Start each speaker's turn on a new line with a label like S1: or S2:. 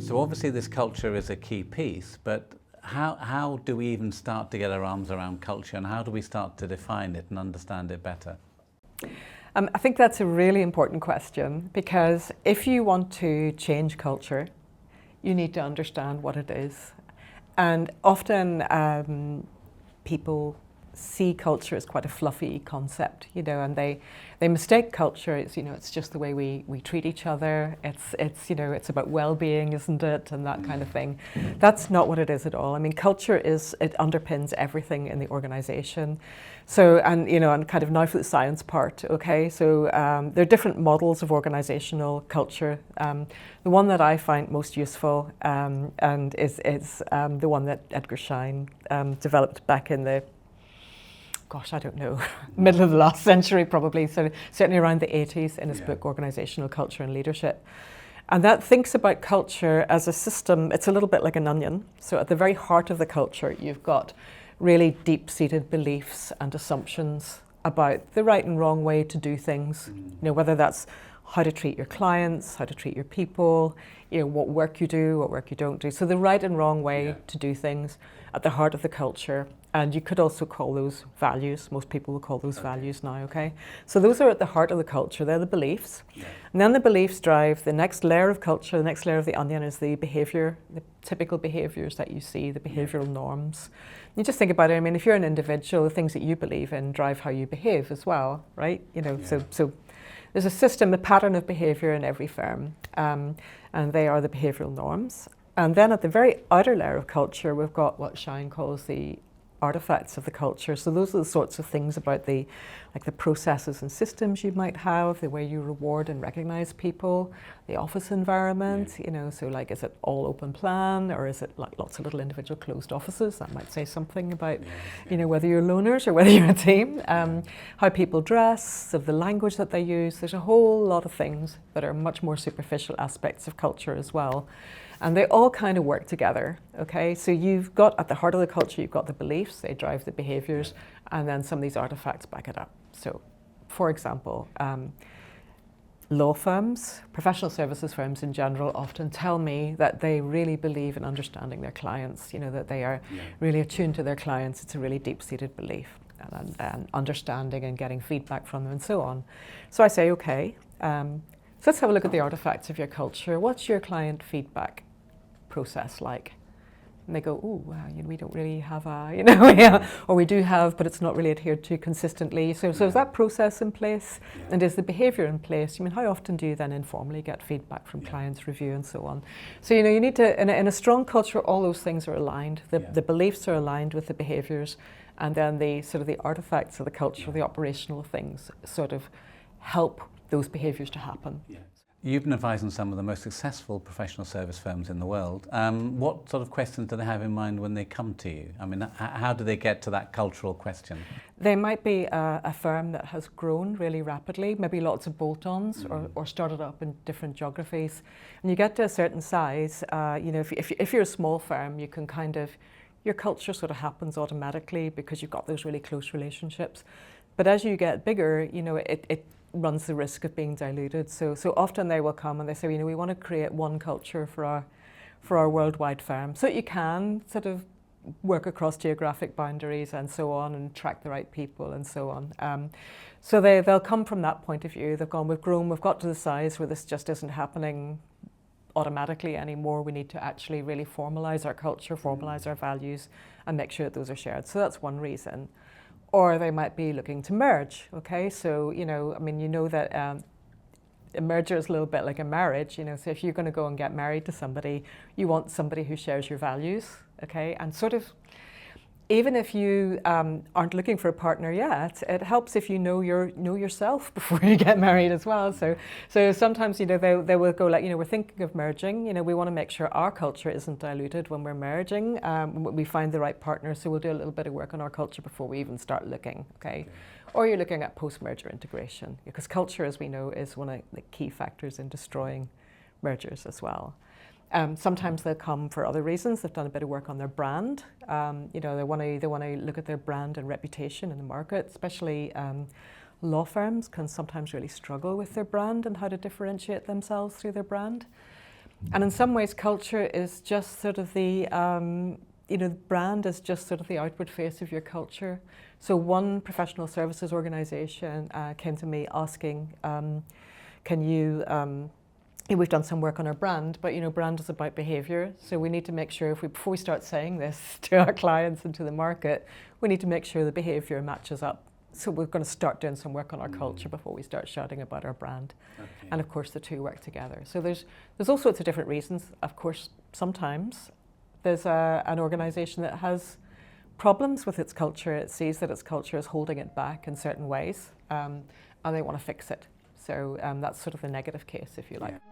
S1: So obviously this culture is a key piece, but how do we even start to get our arms around culture, and how do we start to define it and understand it better?
S2: I think that's a really important question, because if you want to change culture, you need to understand what it is. And often people see culture as quite a fluffy concept, and they mistake culture. It's just the way we treat each other. It's about well-being, isn't it, and that kind of thing. That's not what it is at all. I mean, culture it underpins everything in the organisation. So, and kind of now for the science part, okay. So there are different models of organisational culture. The one that I find most useful and is the one that Edgar Schein developed back in the middle of the last century probably, so certainly around the 80s in his book Organisational Culture and Leadership. And that thinks about culture as a system. It's a little bit like an onion. So at the very heart of the culture, you've got really deep-seated beliefs and assumptions about the right and wrong way to do things, whether that's how to treat your clients, how to treat your people, what work you do, what work you don't do. So the right and wrong way to do things at the heart of the culture. And you could also call those values. Most people will call those values now, okay? So those are at the heart of the culture. They're the beliefs. And then the beliefs drive the next layer of culture. The next layer of the onion is the behaviour, the typical behaviours that you see, the behavioural norms. You just think about it. I mean, if you're an individual, the things that you believe in drive how you behave as well, right? So there's a system, a pattern of behaviour in every firm, and they are the behavioural norms. And then at the very outer layer of culture, we've got what Schein calls the artifacts of the culture. So those are the sorts of things about the processes and systems you might have, the way you reward and recognize people, the office environment, so like, is it all open plan, or is it like lots of little individual closed offices? That might say something about, whether you're loners or whether you're a team. How people dress, so the language that they use. There's a whole lot of things that are much more superficial aspects of culture as well. And they all kind of work together, okay? So you've got, at the heart of the culture, you've got the beliefs, they drive the behaviours, and then some of these artifacts back it up. So, for example, law firms, professional services firms in general, often tell me that they really believe in understanding their clients, that they are really attuned to their clients. It's a really deep-seated belief, and understanding and getting feedback from them and so on. So I say, okay, so let's have a look at the artifacts of your culture. What's your client feedback process like? And they go, oh, we don't really have or we do have, but it's not really adhered to consistently. So is that process in place? And is the behaviour in place? How often do you then informally get feedback from clients, review and so on? So, you need to, in a strong culture, all those things are aligned. The beliefs are aligned with the behaviours, and then the sort of the artifacts of the culture, the operational things sort of help those behaviours to happen.
S1: You've been advising some of the most successful professional service firms in the world. What sort of questions do they have in mind when they come to you? I mean, how do they get to that cultural question?
S2: They might be a firm that has grown really rapidly, maybe lots of bolt-ons or started up in different geographies. And you get to a certain size, if you're a small firm, you can kind of, your culture sort of happens automatically because you've got those really close relationships. But as you get bigger, it runs the risk of being diluted. So often they will come and they say, we want to create one culture for our worldwide firm. So you can sort of work across geographic boundaries and so on, and track the right people and so on. So they'll come from that point of view. They've gone, we've grown, we've got to the size where this just isn't happening automatically anymore. We need to actually really formalize our culture, formalize our values, and make sure that those are shared. So that's one reason. Or they might be looking to merge, okay? So, that a merger is a little bit like a marriage, so if you're going to go and get married to somebody, you want somebody who shares your values, okay? And sort of, even if you aren't looking for a partner yet, it helps if you know yourself before you get married as well. So sometimes, they will go like, we're thinking of merging, we want to make sure our culture isn't diluted when we're merging. We find the right partner, so we'll do a little bit of work on our culture before we even start looking, okay? Or you're looking at post-merger integration, because culture, as we know, is one of the key factors in destroying mergers as well. Sometimes they'll come for other reasons. They've done a bit of work on their brand. They want to look at their brand and reputation in the market. Especially law firms can sometimes really struggle with their brand and how to differentiate themselves through their brand. And in some ways, culture is just sort of the, brand is just sort of the outward face of your culture. So one professional services organisation came to me asking, can you, we've done some work on our brand, but brand is about behaviour. So we need to make sure before we start saying this to our clients and to the market, we need to make sure the behaviour matches up. So we're going to start doing some work on our culture before we start shouting about our brand. Okay. And of course the two work together. So there's all sorts of different reasons. Of course, sometimes there's an organisation that has problems with its culture. It sees that its culture is holding it back in certain ways, and they want to fix it. So that's sort of the negative case, if you like. Yeah.